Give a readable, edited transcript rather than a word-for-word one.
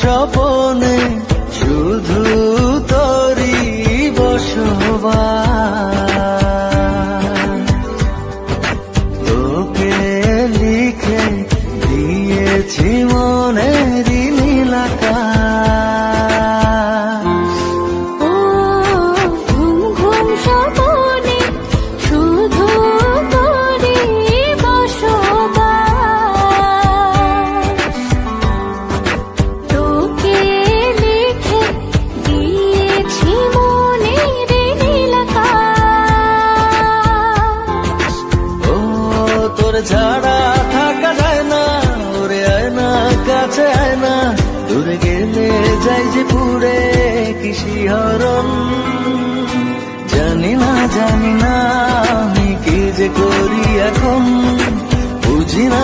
স্বপনে শুধু তোরই বসবাস। তোকে লিখে দিয়েছি মনের নীল আকাশ। ও ঘুম ঘুম স্বপনে শুধু তোরই বসবাস। তোকে লিখে দিয়েছি মনের নীল আকাশ। ও তোর ছাড়া থাকা যায় না, ওরে আয় না কাছে আয় না, দূরে গেলে যাই যে পুরে কি শিহরণ। জানি না আমি কি যে করি এখন, বুঝি না